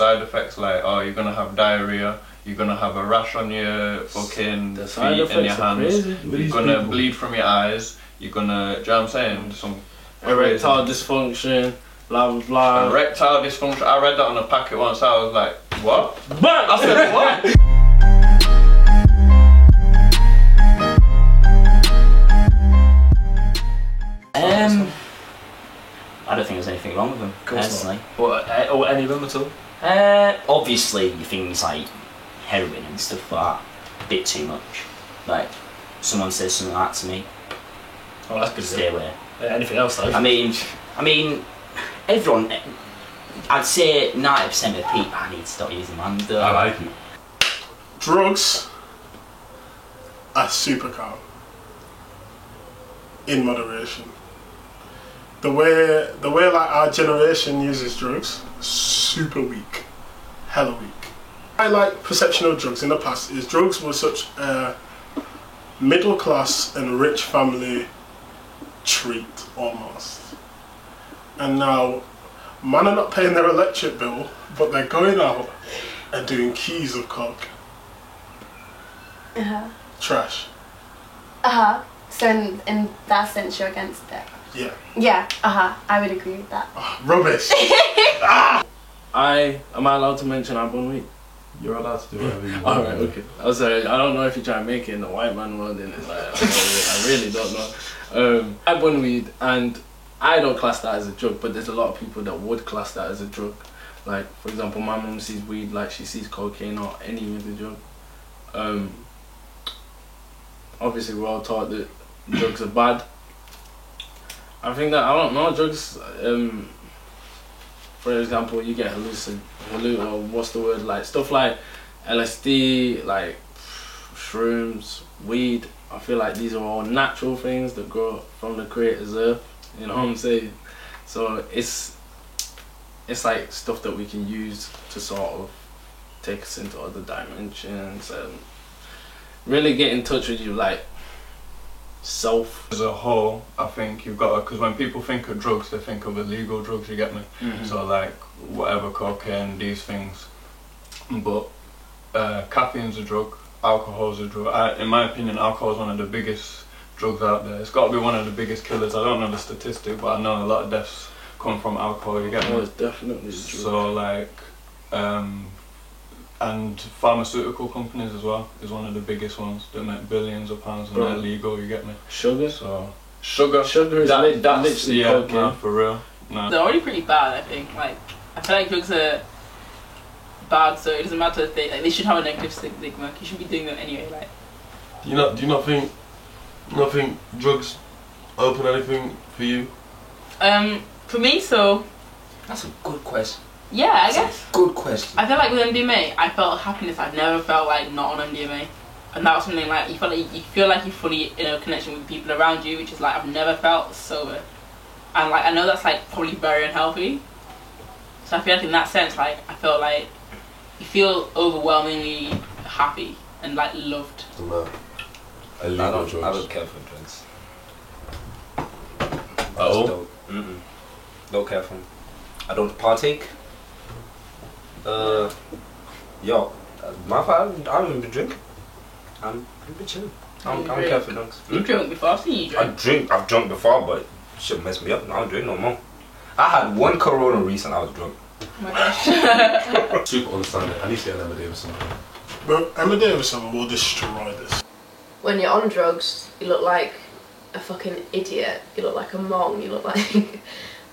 side effects like, oh, you're gonna have diarrhea, you're gonna have a rash on your fucking feet and your hands, you're gonna bleed from your eyes, you're gonna, do you know what I'm saying? Some erectile dysfunction, blah blah blah. Erectile dysfunction. I read that on a packet once. I was like, what? I said, what? I don't think there's anything wrong with them, personally. Or any of them at all? Obviously, things like heroin and stuff like that, a bit too much. Like, someone says something like that to me, Oh, that's good. stay away. Anything else though? I mean, everyone, I'd say 90% of people, I need to stop using man though. I like it. Drugs are super calm. In moderation. The way like our generation uses drugs, super weak. Hella weak. My like perception of drugs in the past is drugs were such a middle class and rich family treat almost. And now man are not paying their electric bill, but they're going out and doing keys of coke. Trash. So in that sense you're against it? Yeah. Yeah, I would agree with that. Rubbish. Am I allowed to mention I bun weed? You're allowed to do whatever you want. Alright, okay. I'm sorry, I don't know if you try and make it in the white man world, and it's like, I really don't know. I bun weed, and I don't class that as a drug, but there's a lot of people that would class that as a drug. Like, for example, my mum sees weed like she sees cocaine or any other drug. Obviously we're all taught that drugs are bad. I think that, I don't know, drugs, for example, you get or what's the word, like stuff like LSD, like shrooms, weed. I feel like these are all natural things that grow from the creator's earth, you know what I'm saying? So it's like stuff that we can use to sort of take us into other dimensions and really get in touch with you, like self. As a whole, I think you've got to, because when people think of drugs, they think of illegal drugs, you get me? So like whatever, cocaine, these things. But caffeine's a drug, alcohol's a drug. In my opinion, alcohol is one of the biggest drugs out there. It's got to be one of the biggest killers. I don't know the statistic, but I know a lot of deaths come from alcohol, you get me? Oh, it's definitely a drug. So like, and pharmaceutical companies as well is one of the biggest ones that make billions of pounds and they're legal, you get me? Sugar? So sugar is that's literally cocaine. No, for real. No. They're already pretty bad, I think. Like, I feel like drugs are bad, so it doesn't matter if they should have a negative stigma. You should be doing them anyway. Like, Do you not think drugs open anything for you? for me, so That's a good question. yeah, I guess. Good question. I feel like with MDMA, I felt happiness I've never felt like not on MDMA, and that was something like you feel like you're fully in a connection with people around you, which is like I've never felt sober, and like I know that's like probably very unhealthy. So I feel like in that sense, like I felt like you feel overwhelmingly happy and like loved. No. I don't care for drugs. Oh. Don't care for them. I don't partake. Yo, my fault. I haven't been drinking. I'm chilling. I don't care for drugs. You drunk before? I've seen you drink. I've drunk before, but shit messed me up. I don't drink no more. I had one Corona recent. I was drunk. Oh my gosh. Super understanding. I need to get an Emma Davison. Bro, Emma Davison will destroy this. When you're on drugs, you look like a fucking idiot. You look like a mong. You look like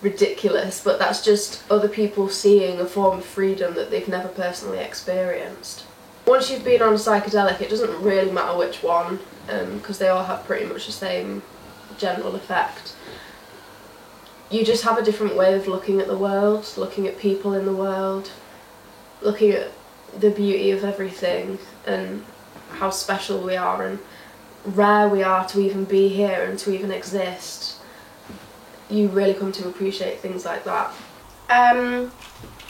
ridiculous. But that's just other people seeing a form of freedom that they've never personally experienced. Once you've been on a psychedelic, it doesn't really matter which one, because they all have pretty much the same general effect. You just have a different way of looking at the world, looking at people in the world, looking at the beauty of everything and how special we are and rare we are to even be here and to even exist. You really come to appreciate things like that.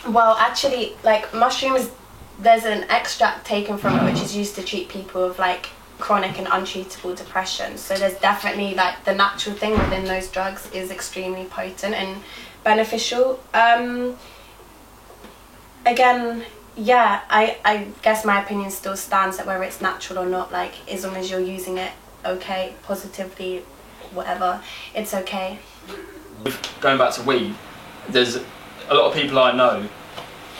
Well, actually, like mushrooms, there's an extract taken from it which is used to treat people with like chronic and untreatable depression. So there's definitely like the natural thing within those drugs is extremely potent and beneficial. again, yeah, I guess my opinion still stands that whether it's natural or not, like, as long as you're using it okay, positively, whatever, it's okay. Going back to weed, there's a lot of people I know,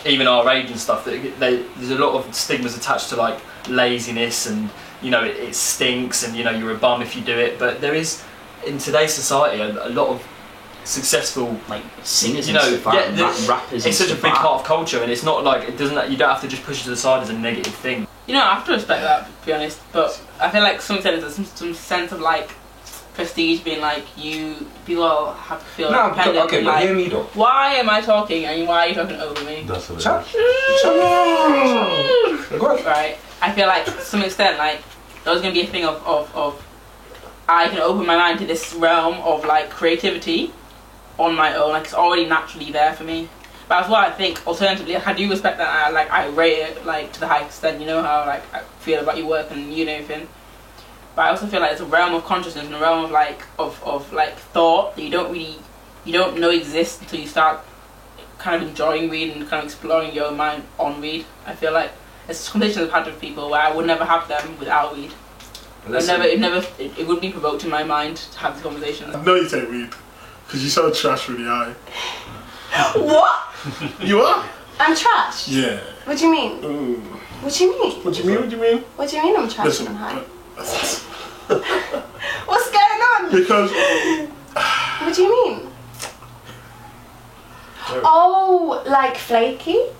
even our age and stuff, that there's a lot of stigmas attached to like laziness and, you know, it stinks and, you know, you're a bum if you do it. But there is, in today's society, a lot of successul like singers, you know, and stuff, like, rappers. It's such a big part of culture, and it's not like it doesn't. You don't have to just push it to the side as a negative thing. You know, I have to respect that, to be honest. But I feel like some sense of like prestige being like people have to feel independent. Okay, but like, hear me though. why am I talking and why are you talking over me? That's what Shut Right. I feel like to some extent, like there's gonna be a thing of I can open my mind to this realm of like creativity on my own. Like it's already naturally there for me. But that's why I think alternatively, I do respect that. I rate it like to the high extent. You know how like I feel about your work and you know everything. But I also feel like it's a realm of consciousness and a realm of like thought that you don't know exists until you start kind of enjoying weed and kind of exploring your own mind on weed. I feel like it's conversations I've had with people where I would never have them without weed. It would be provoked in my mind to have this conversation. I know you take weed because you're so trash with the eye. What? You are? I'm trash? Yeah. What do you mean? Ooh. What do you mean? What do you mean? What do you mean? What do you mean I'm trash Listen, and high? What's going on? Because. What do you mean? Oh, like flaky?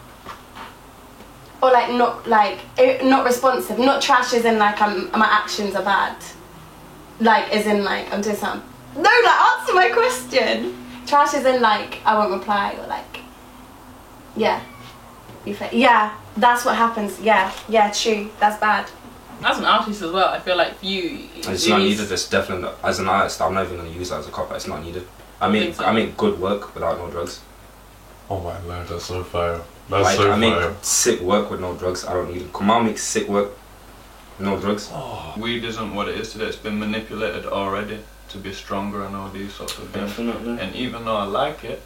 Or like not responsive? Not trash as in like my actions are bad? Like as in like I'm doing something? No, like answer my question. Trash as in like I won't reply or like yeah. Yeah, that's what happens. Yeah, true. That's bad. As an artist as well, I feel like for you, it's not needed. It's definitely not. As an artist, I'm not even going to use that as a cop out. It's not needed. I mean good work without no drugs. Oh my lord, that's so fire. That's Like, so I mean, fire. sick work with no drugs. I don't need it. Kamal makes sick work with no drugs. Weed isn't what it is today. It's been manipulated already to be stronger and all these sorts of things. Definitely. And even though I like it,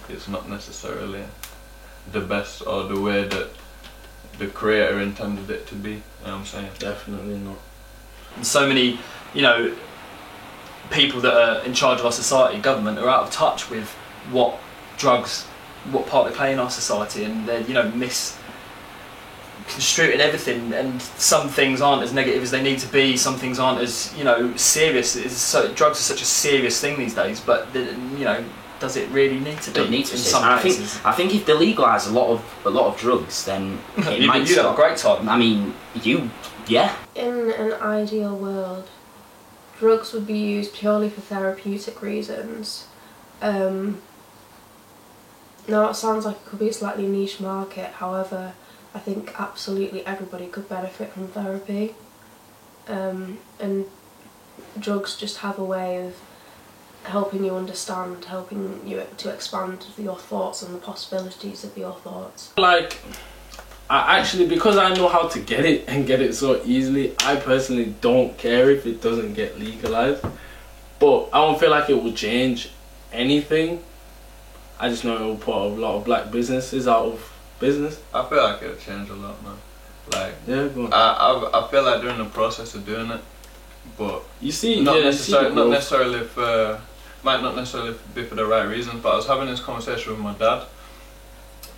it's not necessarily the best or the way that the creator intended it to be. You know what I'm saying? Definitely not. So many, you know, people that are in charge of our society, government, are out of touch with what part they play in our society, and they're, you know, misconstruing everything, and some things aren't as negative as they need to be, some things aren't as, you know, serious. Drugs are such a serious thing these days, but, you know, does it really need to be? Don't need to in be. some cases? I think if they legalise a lot of drugs, then it might you'd have a great time. I mean, yeah. In an ideal world, drugs would be used purely for therapeutic reasons. Now it sounds like it could be a slightly niche market, however, I think absolutely everybody could benefit from therapy. And drugs just have a way of helping you understand, helping you to expand your thoughts and the possibilities of your thoughts. Like, I actually, because I know how to get it and get it so easily, I personally don't care if it doesn't get legalized. But I don't feel like it will change anything. I just know it will put a lot of black businesses out of business. I feel like it'll change a lot, man. Like, yeah, go on. I feel like they're in the process of doing it, but you see, not yeah, necessarily for, might not necessarily be for the right reasons. But I was having this conversation with my dad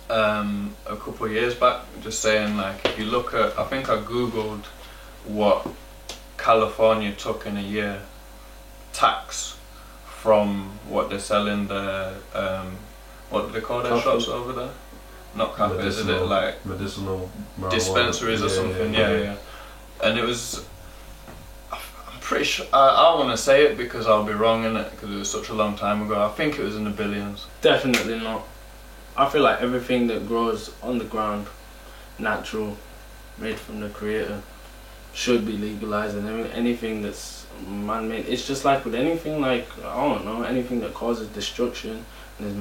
a couple of years back, just saying like, if you look at, I think I googled what California took in a year tax from what they sell in the what do they call their shops over there? Not cafes, is it like medicinal marijuana dispensaries or something? Yeah. And it was, I'm pretty sure, I want to say it because I'll be wrong in it because it was such a long time ago. I think it was in the billions. Definitely not. I feel like everything that grows on the ground, natural, made from the creator, should be legalized, and anything that's man-made, it's just like with anything, like, I don't know, anything that causes destruction and is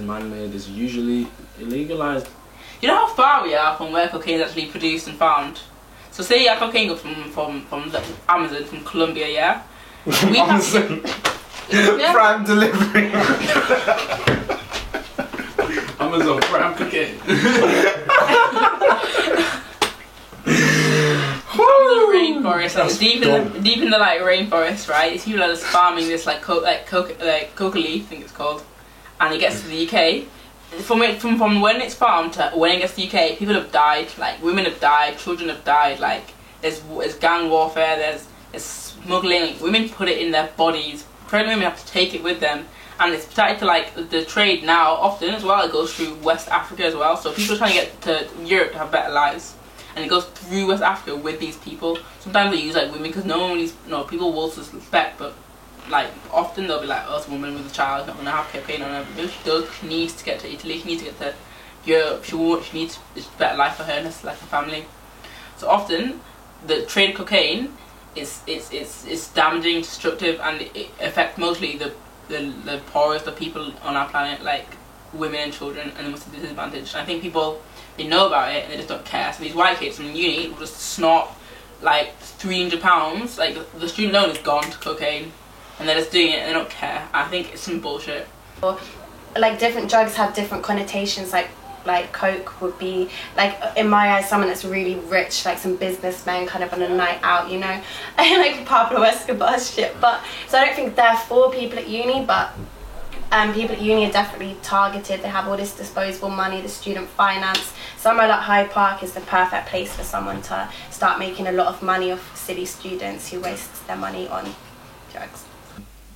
man-made is usually illegalized. You know how far we are from where cocaine is actually produced and found? So say our cocaine goes from the Amazon, from Colombia, yeah? Amazon. Prime delivery. Amazon Prime cocaine. Rainforest, like deep in the like rainforest, right? These people are just farming this like coca leaf, I think it's called, and it gets to the UK. From when it's farmed to when it gets to the UK, people have died. Like women have died, children have died. Like there's gang warfare, there's smuggling. Like, women put it in their bodies. Pregnant women have to take it with them, and it's started to like the trade now. Often as well, it goes through West Africa as well. So people are trying to get to Europe to have better lives. And it goes through West Africa with these people. Sometimes they use like women because no one really, people will suspect, but like often they'll be like, oh, it's a woman with a child, not gonna have cocaine on her. But if she does, she needs to get to Italy, she needs to get to Europe, she needs a better life for her and like a family. So often the trade of cocaine is damaging, destructive, and it affects mostly the poorest of people on our planet, like women and children, and the most disadvantaged. And I think people, they know about it and they just don't care. So these white kids from uni will just snort like £300, like the student loan is gone to cocaine, and they're just doing it and they don't care. I think it's some bullshit. Like different drugs have different connotations. Like coke would be like, in my eyes, someone that's really rich, like some businessman kind of on a night out, you know, like Pablo Escobar shit. But so I don't think they're for people at uni, but people at uni are definitely targeted. They have all this disposable money, the student finance. Somewhere like Hyde Park is the perfect place for someone to start making a lot of money off silly students who waste their money on drugs.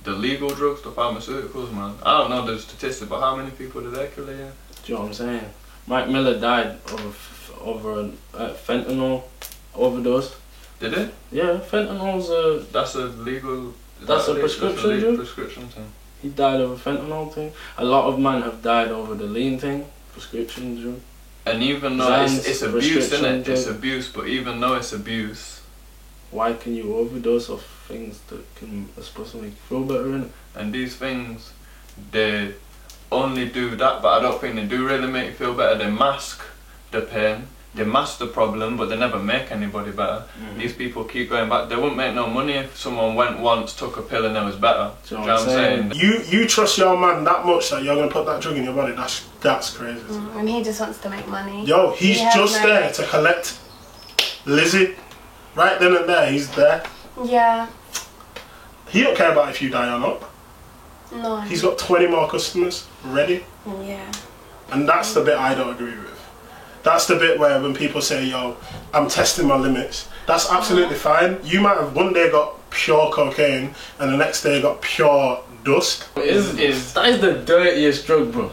The legal drugs, the pharmaceuticals, man. I don't know the statistics, but how many people did they kill a year? Do you know what I'm saying? Mike Miller died over a fentanyl overdose. Did it? Yeah, fentanyl's That's a legal... That's a prescription drug? Prescription thing. He died over fentanyl thing. A lot of men have died over the lean thing, prescription drug. And even though it's abuse, isn't it? It's abuse, but even though it's abuse... Why can you overdose of things that are supposed to make you feel better, innit? And these things, they only do that, but I don't think they do really make you feel better. They mask the pain, they mask the problem, but they never make anybody better. These people keep going back. They wouldn't make no money if someone went once, took a pill and then was better. Do you know what I'm saying? You trust your man that much that you're going to put that drug in your body? That's crazy. And he just wants to make money. Yo, he's just there to collect Lizzie. Right then and there, he's there. Yeah. He don't care about if you die or not. No. He's got 20 more customers ready. Yeah. And that's the bit I don't agree with. That's the bit where when people say, yo, I'm testing my limits, that's absolutely fine. You might have one day got pure cocaine and the next day got pure dust. That is the dirtiest drug, bro.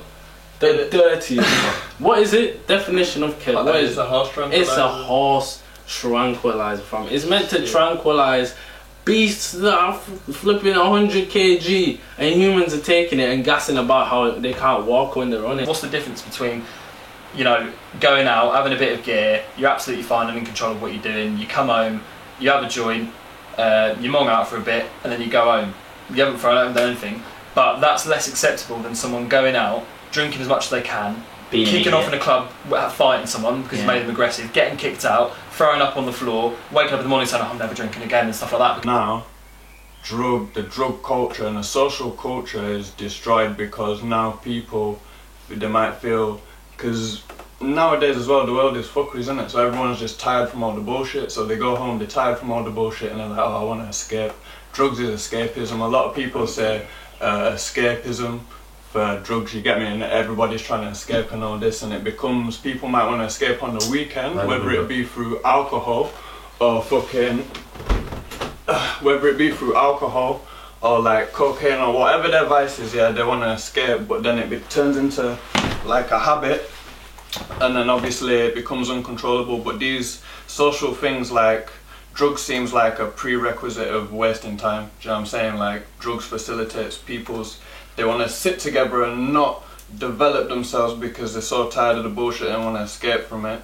The dirtiest, bro. What is it? Definition of kill. What is a horse tranquilizer? It's a horse tranquilizer, fam. It's meant to tranquilize beasts that are flipping 100 kg and humans are taking it and gassing about how they can't walk when they're on it. What's the difference between, you know, going out, having a bit of gear, you're absolutely fine and in control of what you're doing, you come home, you have a joint, you mong out for a bit, and then you go home. You haven't thrown out and done anything, but that's less acceptable than someone going out, drinking as much as they can, kicking off in a club, fighting someone because you made them aggressive, getting kicked out, throwing up on the floor, waking up in the morning saying, oh, I'm never drinking again and stuff like that. Now, the drug culture and the social culture is destroyed because now people, they might feel, because nowadays as well, the world is fuckery, isn't it? So everyone's just tired from all the bullshit, so they go home, they're tired from all the bullshit and they're like, oh, I want to escape. Drugs is escapism. A lot of people say escapism for drugs, you get me, and everybody's trying to escape and all this, and it becomes, people might want to escape on the weekend, whether it be through alcohol or whether it be through alcohol or like cocaine or whatever their vice is, yeah, they want to escape, but then it turns into like a habit, and then obviously it becomes uncontrollable. But these social things like drugs seems like a prerequisite of wasting time. Do you know what I'm saying? Like drugs facilitates people's, they want to sit together and not develop themselves because they're so tired of the bullshit and want to escape from it,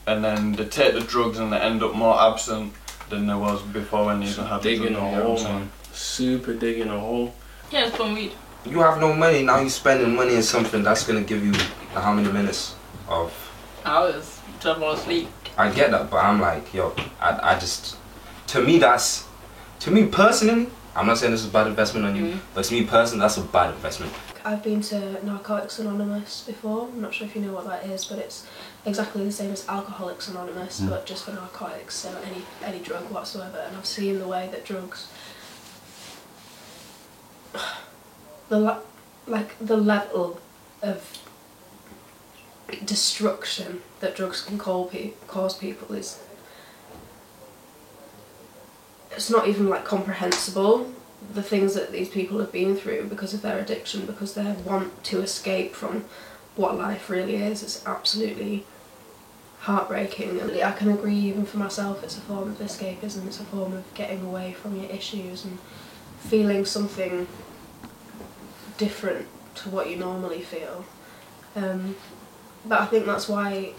and then they take the drugs and they end up more absent than there was before when you even had the digging a hole, man. Super digging a hole. Yeah, it's fun weed. You have no money, now you're spending money on something that's gonna give you how many minutes of hours to fall asleep. I get that, but I'm like, yo, I just, to me personally, I'm not saying this is a bad investment on you, but to me personally, that's a bad investment. I've been to Narcotics Anonymous before. I'm not sure if you know what that is, but it's exactly the same as Alcoholics Anonymous, but just for narcotics, so any drug whatsoever. And I've seen the way that drugs, the level of destruction that drugs can cause people is, it's not even like comprehensible. The things that these people have been through because of their addiction, because they want to escape from what life really is. It's absolutely heartbreaking. And I can agree, even for myself, it's a form of escapism. It's a form of getting away from your issues and feeling something different to what you normally feel. But I think that's why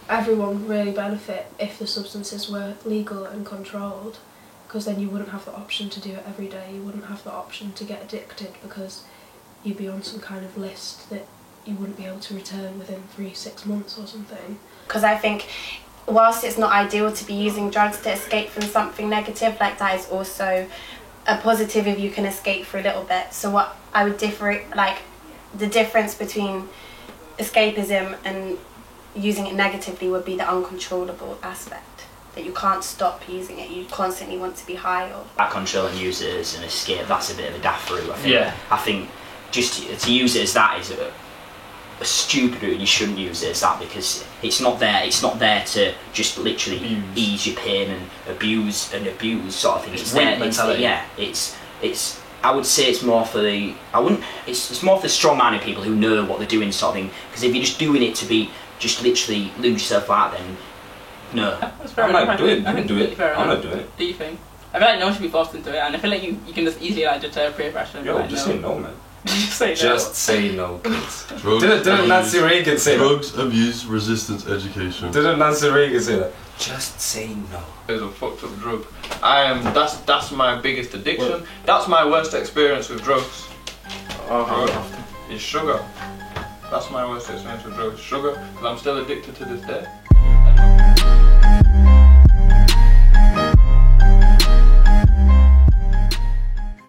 everyone would really benefit if the substances were legal and controlled, because then you wouldn't have the option to do it every day. You wouldn't have the option to get addicted because you'd be on some kind of list that you wouldn't be able to return within 3-6 months or something. Because I think whilst it's not ideal to be using drugs to escape from something negative, like that is also a positive if you can escape for a little bit. So what I would the difference between escapism and using it negatively would be the uncontrollable aspect. That you can't stop using it, you constantly want to be high. Or That controlling users and escape, that's a bit of a daft route, I think. Yeah. I think just to use it as that is a stupid route, and you shouldn't use it as that, because it's not there to just literally ease your pain and abuse sort of thing. It's weak mentality. It's I would say it's more for the it's more for the strong-minded people who know what they're doing, sort of thing. Because if you're just doing it to be just literally lose yourself out, then no. I'm not doing it. I'm not doing it. Do you think? I feel like no one should be forced into it, and I feel like you can just easily like deter peer pressure. Yo, like, just say no, man. Just say no. Just say no, kids. Drugs Didn't Nancy Reagan say that? Drugs abuse resistance education. Didn't Nancy Reagan say that? Just say no. It's a fucked up drug. That's my biggest addiction. That's my worst experience with drugs. Is sugar. That's my worst experience with drugs. Sugar, because I'm still addicted to this day.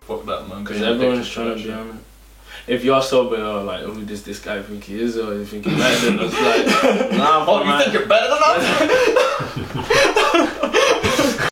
Fuck that, man. Because everyone's trying to be on it. If you're sober, you're like, who does this guy think he is, or you think he's better than us? Like, nah, Oh, you think you're better than us?